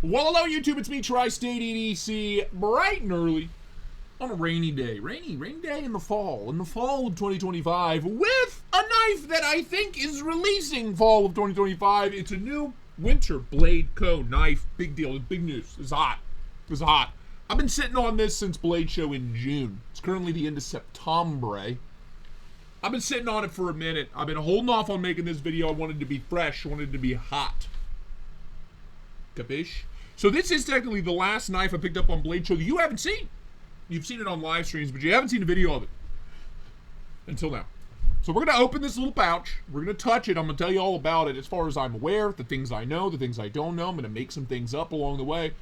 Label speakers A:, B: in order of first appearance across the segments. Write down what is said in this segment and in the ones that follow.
A: Well, hello YouTube, it's me, Tri-State EDC, bright and early on a rainy day. Rainy day in the fall of 2025, with a knife that I think is releasing fall of 2025. It's a new Winterblade Co. knife. Big deal, big news. It's hot. It's hot. I've been sitting on this since Blade Show in June. It's currently the end of September. I've been sitting on it for a minute. I've been holding off on making this video. I wanted it to be fresh. I wanted it to be hot. Capiche? So this is technically the last knife I picked up on Blade Show that you haven't seen. You've seen it on live streams, but you haven't seen a video of it until now. So we're going to open this little pouch. We're going to touch it. I'm going to tell you all about it as far as I'm aware, the things I know, the things I don't know. I'm going to make some things up along the way,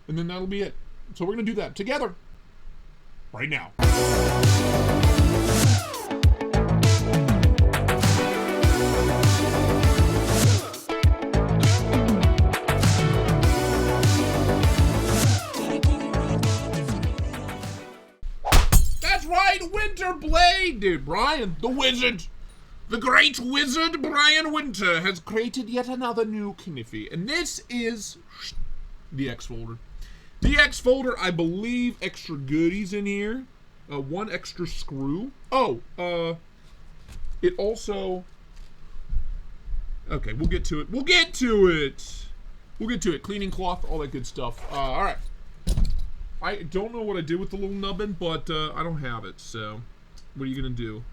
A: and then that'll be it. So we're going to do that together right now. Right, Winterblade! Dude, Brian, the wizard, the great wizard Brian Winter has created yet another new kniffy. And this is the X folder. The X folder, I believe, extra goodies in here. One extra screw. Oh, it also... Okay, we'll get to it. We'll get to it. Cleaning cloth, all that good stuff. All right. I don't know what I did with the little nubbin, but I don't have it, so what are you going to do?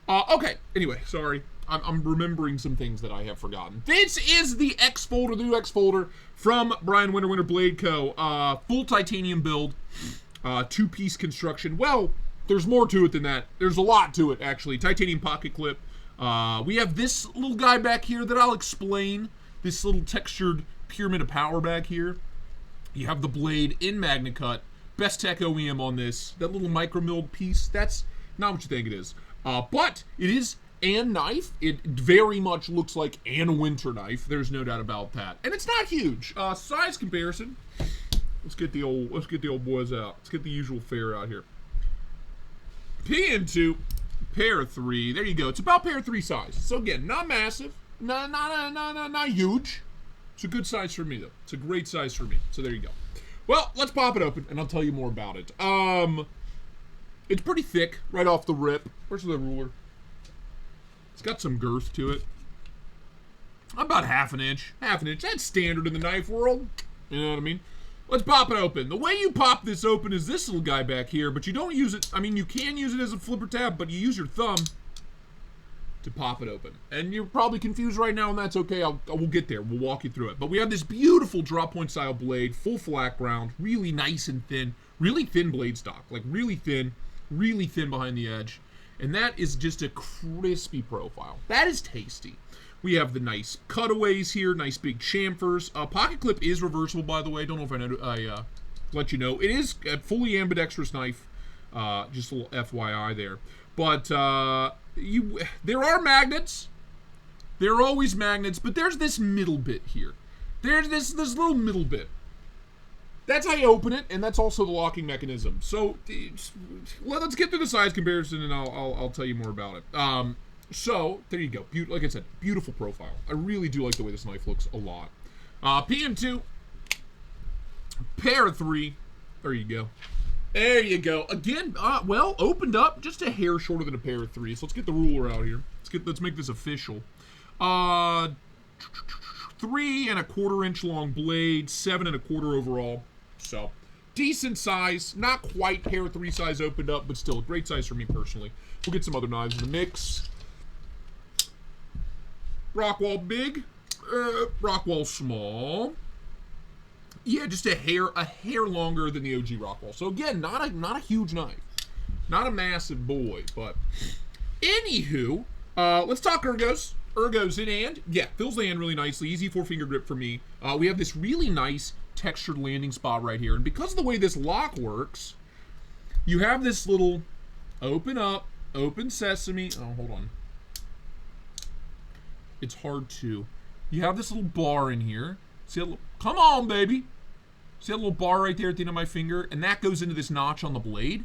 A: Okay, anyway, sorry. I'm remembering some things that I have forgotten. This is the X folder, the new X folder from Brian Winter, Winterblade Co. Full titanium build, two-piece construction. Well, there's more to it than that. There's a lot to it, actually. Titanium pocket clip. We have this little guy back here that I'll explain. This little textured pyramid of power back here. You have the blade in Magna Cut. Best Tech OEM on this. That little micro milled piece, that's not what you think it is. But it is an knife. It very much looks like an winter knife. There's no doubt about that. And it's not huge. Size comparison. Let's get the old boys out. Let's get the usual fare out here. PN2, pair 3. There you go. It's about pair 3 size. So again, not massive. Not huge. It's a good size for me, though. It's a great size for me. So there you go. Well, let's pop it open, and I'll tell you more about it. It's pretty thick right off the rip. Where's the ruler? It's got some girth to it. About half an inch. Half an inch. That's standard in the knife world. You know what I mean? Let's pop it open. The way you pop this open is this little guy back here, but you don't use it. I mean, you can use it as a flipper tab, but you use your thumb to pop it open. And you're probably confused right now, and that's okay. We'll get there. We'll walk you through it. But we have this beautiful drop point style blade, full flat ground, really nice and thin, really thin blade stock, like really thin behind the edge. And that is just a crispy profile. That is tasty. We have the nice cutaways here, nice big chamfers. Pocket clip is reversible, by the way. Don't know if I let you know. It is a fully ambidextrous knife. Just a little FYI there. But there are magnets. There are always magnets, but there's this middle bit here. There's this little middle bit. That's how you open it, and that's also the locking mechanism. So let's get through the size comparison, and I'll tell you more about it. So there you go. Like I said, beautiful profile. I really do like the way this knife looks a lot. PM2, pair 3. There you go. There you go. Again, well, opened up just a hair shorter than a pair 3. So let's get the ruler out here. Let's make this official. 3 1/4 inch long blade, 7 1/4 overall. So decent size, not quite pair 3 size opened up, but still a great size for me personally. We'll get some other knives in the mix. Rockwall big, Rockwall small. Yeah, just a hair longer than the OG Rockwall. So again, not a huge knife, not a massive boy, but anywho, let's talk ergos. Ergos in hand, yeah, fills the hand really nicely. Easy 4-finger grip for me. We have this really nice textured landing spot right here, and because of the way this lock works, you have this little open up, open sesame. Oh, hold on. It's hard to. You have this little bar in here. See that little, come on, baby. See that little bar right there at the end of my finger? And that goes into this notch on the blade.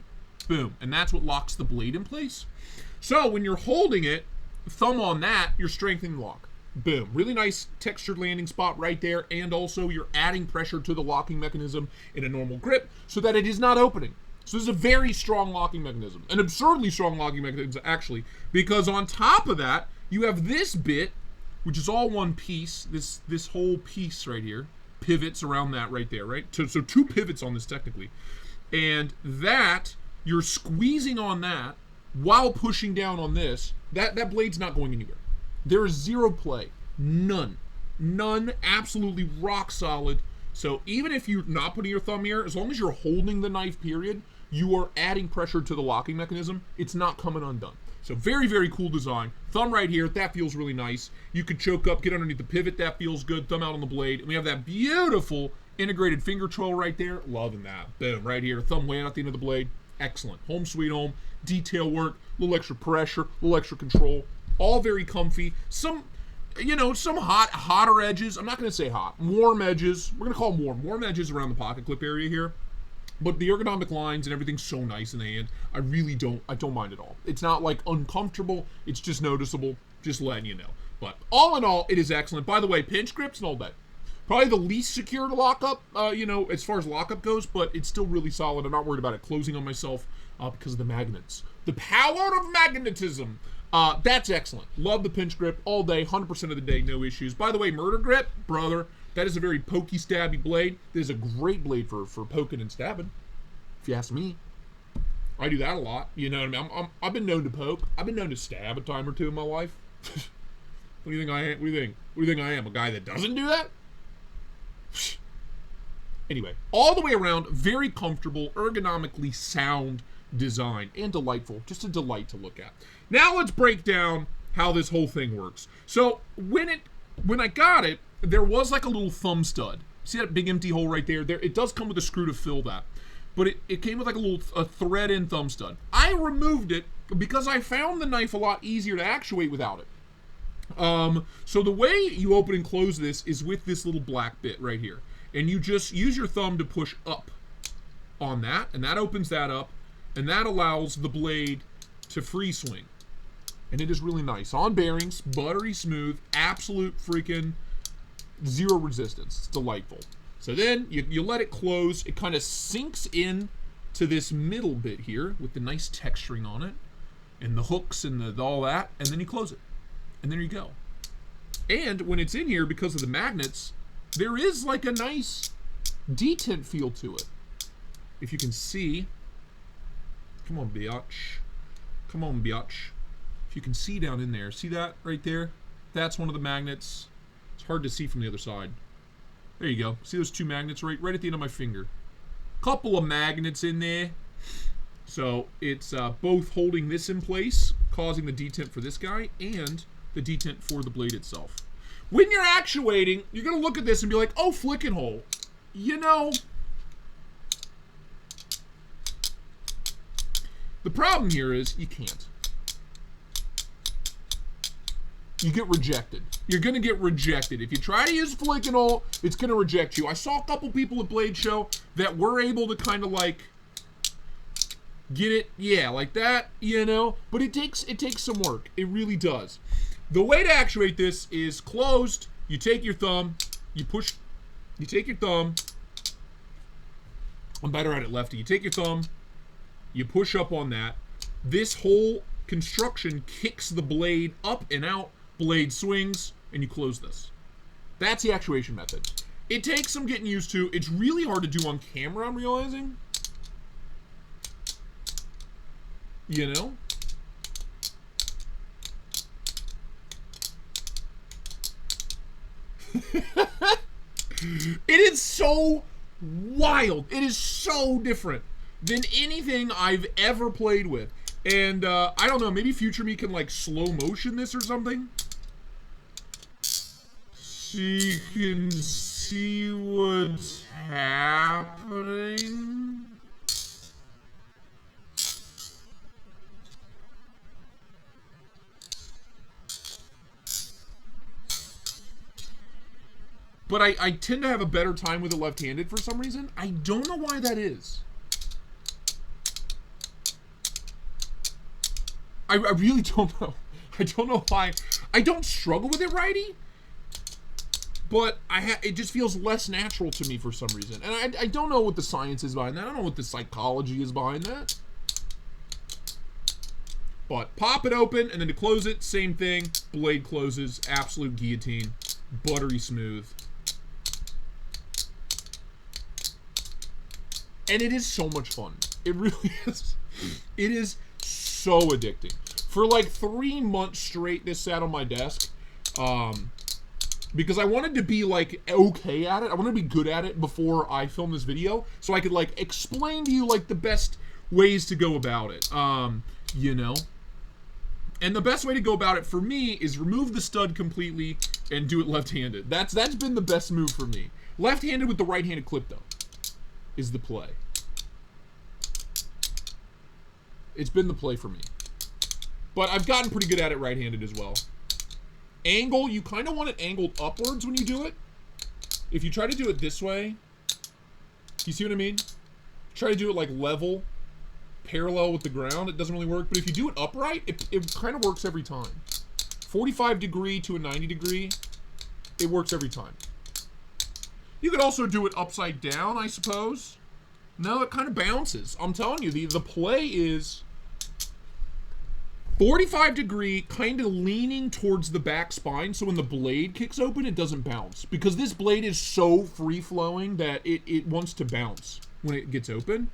A: Boom. And that's what locks the blade in place. So when you're holding it, thumb on that, you're strengthening the lock. Boom. Really nice textured landing spot right there, and also you're adding pressure to the locking mechanism in a normal grip so that it is not opening. So this is a very strong locking mechanism, an absurdly strong locking mechanism actually, because on top of that, you have this bit, which is all one piece, this whole piece right here, pivots around that right there, right? So two pivots on this technically. And that, you're squeezing on that while pushing down on this. That blade's not going anywhere. There is zero play. None. None. Absolutely rock solid. So even if you're not putting your thumb here, as long as you're holding the knife, period, you are adding pressure to the locking mechanism. It's not coming undone. So very, very cool design. Thumb right here. That feels really nice. You could choke up, get underneath the pivot. That feels good. Thumb out on the blade. And we have that beautiful integrated finger control right there. Loving that. Boom. Right here. Thumb way out at the end of the blade. Excellent. Home sweet home. Detail work. A little extra pressure. A little extra control. All very comfy. Some, some hotter edges. I'm not going to say hot. Warm edges. We're going to call them warm. Warm edges around the pocket clip area here. But the ergonomic lines and everything's so nice in the hand. I really don't mind at all. It's not like uncomfortable. It's just noticeable. Just letting you know. But all in all, it is excellent. By the way, pinch grips and all that. Probably the least secure to lock up, as far as lockup goes, but it's still really solid. I'm not worried about it closing on myself because of the magnets. The power of magnetism. That's excellent. Love the pinch grip all day, 100% of the day, no issues. By the way, murder grip, brother, that is a very pokey, stabby blade. It is a great blade for poking and stabbing, if you ask me. I do that a lot, you know what I mean? I've been known to poke. I've been known to stab a time or two in my life. What do you think I am? What do you think I am? A guy that doesn't do that? Anyway, all the way around, very comfortable, ergonomically sound design, and delightful. Just a delight to look at. Now let's break down how this whole thing works. So when I got it, there was like a little thumb stud. See that big empty hole right there? It does come with a screw to fill that. But it came with like a thread-in thumb stud. I removed it because I found the knife a lot easier to actuate without it. So the way you open and close this is with this little black bit right here. And you just use your thumb to push up on that, and that opens that up, and that allows the blade to free swing. And it is really nice. On bearings, buttery smooth, absolute freaking zero resistance. It's delightful. So then you let it close. It kind of sinks in to this middle bit here with the nice texturing on it and the hooks and all that, and then you close it. And there you go. And when it's in here, because of the magnets, there is like a nice detent feel to it. If you can see. Come on, biatch. Come on, biatch. If you can see down in there, see that right there? That's one of the magnets. It's hard to see from the other side. There you go. See those two magnets right at the end of my finger? Couple of magnets in there. So it's both holding this in place, causing the detent for this guy, and the detent for the blade itself. When you're actuating, you're going to look at this and be like, oh, flick and hole. You know, the problem here is you can't. You get rejected. You're going to get rejected. If you try to use flick and hole, it's going to reject you. I saw a couple people at Blade Show that were able to kind of like get it, yeah, like that, you know, but it takes some work. It really does. The way to actuate this is closed. You take your thumb, you take your thumb. I'm better at it lefty. You take your thumb, you push up on that. This whole construction kicks the blade up and out, blade swings, and you close this. That's the actuation method. It takes some getting used to. It's really hard to do on camera, I'm realizing. You know? It is so wild. It is so different than anything I've ever played with. And I don't know, maybe future me can like slow motion this or something. So you can see what's happening. But I tend to have a better time with it left-handed for some reason. I don't know why that is. I really don't know. I don't know why. I don't struggle with it righty, but it just feels less natural to me for some reason. And I don't know what the science is behind that. I don't know what the psychology is behind that. But pop it open, and then to close it, same thing. Blade closes, absolute guillotine, buttery smooth. And it is so much fun. It really is. It is so addicting. For like 3 months straight, this sat on my desk. Because I wanted to be like okay at it. I wanted to be good at it before I filmed this video. So I could like explain to you like the best ways to go about it. You know. And the best way to go about it for me is remove the stud completely and do it left-handed. That's been the best move for me. Left-handed with the right-handed clip though is the play. It's been the play for me. But I've gotten pretty good at it right-handed as well. Angle, you kind of want it angled upwards when you do it. If you try to do it this way, you see what I mean? Try to do it like level, parallel with the ground, it doesn't really work. But if you do it upright, it kind of works every time. 45 degree to a 90 degree, it works every time. You could also do it upside down, I suppose. No, it kind of bounces. I'm telling you, the play is 45 degree, kind of leaning towards the back spine, so when the blade kicks open, it doesn't bounce. Because this blade is so free-flowing that it wants to bounce when it gets open.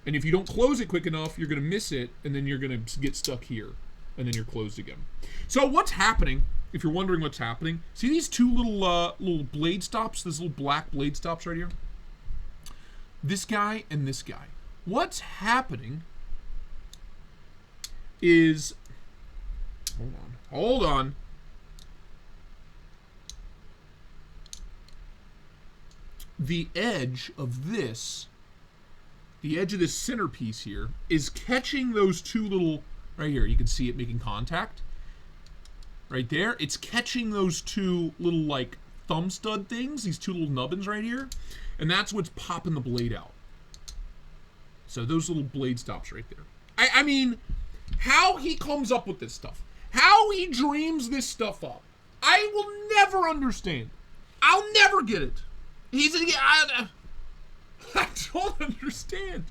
A: And if you don't close it quick enough, you're going to miss it, and then you're going to get stuck here. And then you're closed again. So what's happening, if you're wondering what's happening, see these two little blade stops, these little black blade stops right here? This guy and this guy. What's happening is, hold on. The edge of this centerpiece here is catching those two little, right here, you can see it making contact. Right there, it's catching those two little like thumb stud things, these two little nubbins right here, and that's what's popping the blade out. So those little blade stops right there. I mean, how he comes up with this stuff, how he dreams this stuff up, I will never understand. I'll never get it. I don't understand.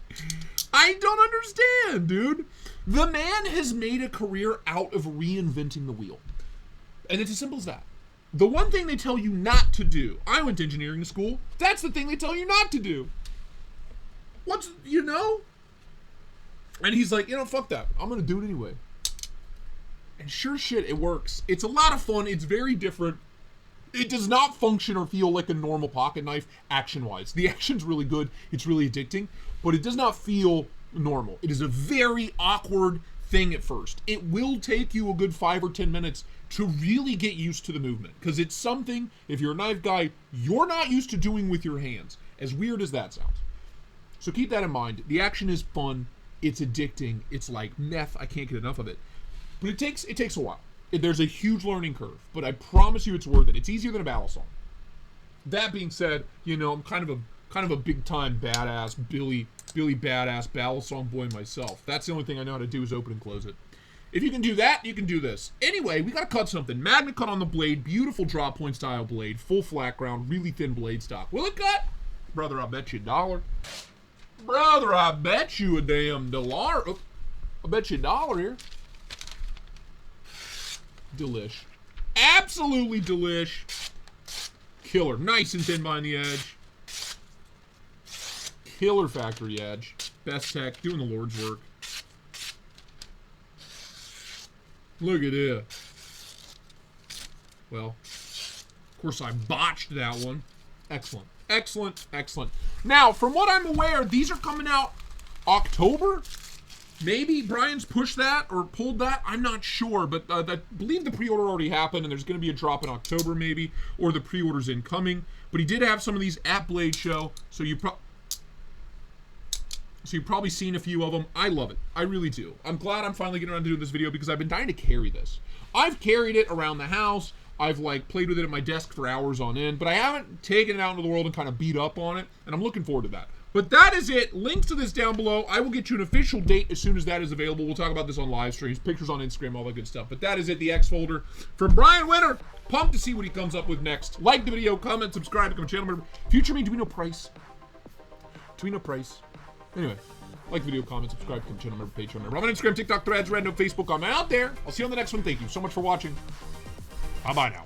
A: I don't understand, dude. The man has made a career out of reinventing the wheel. And it's as simple as that. The one thing they tell you not to do, I went to engineering school, that's the thing they tell you not to do. What's, you know? And he's like, you know, fuck that. I'm going to do it anyway. And sure shit, it works. It's a lot of fun. It's very different. It does not function or feel like a normal pocket knife action-wise. The action's really good. It's really addicting. But it does not feel normal. It is a very awkward thing at first. It will take you a good 5 or 10 minutes to really get used to the movement. Because it's something, if you're a knife guy, you're not used to doing with your hands. As weird as that sounds. So keep that in mind. The action is fun. It's addicting. It's like meth. I can't get enough of it. But it takes a while. There's a huge learning curve, but I promise you it's worth it. It's easier than a battle song. That being said, you know, I'm kind of a big time badass Billy badass battle song boy myself. That's the only thing I know how to do is open and close it. If you can do that, you can do this. Anyway, we gotta cut something. Magnet cut on the blade, beautiful drop point style blade, full flat ground, really thin blade stock. Will it cut? Brother, I bet you $1. Brother, I bet you a damn $1. Oh, I bet you $1 here. Delish. Absolutely delish. Killer. Nice and thin behind the edge. Killer factory edge. Best tech. Doing the Lord's work. Look at it. Well, of course I botched that one. Excellent. Excellent. Excellent. Now, from what I'm aware, these are coming out October? Maybe Brian's pushed that or pulled that. I'm not sure, but I believe the pre-order already happened, and there's going to be a drop in October maybe, or the pre-order's incoming. But he did have some of these at Blade Show, so you've probably seen a few of them. I love it. I really do. I'm glad I'm finally getting around to doing this video because I've been dying to carry this. I've carried it around the house. I've like played with it at my desk for hours on end, but I haven't taken it out into the world and kind of beat up on it, and I'm looking forward to that. But that is it. Links to this down below. I will get you an official date as soon as that is available. We'll talk about this on live streams, pictures on Instagram, all that good stuff. But that is it, the X folder from Brian Winter. Pumped to see what he comes up with next. Like the video, comment, subscribe, become a channel member. Future me, do we know price? Do we know price? Anyway, like the video, comment, subscribe, become a channel member, Patreon member. I'm on Instagram, TikTok, Threads, Red Note, Facebook. I'm out there. I'll see you on the next one. Thank you so much for watching. Bye-bye now.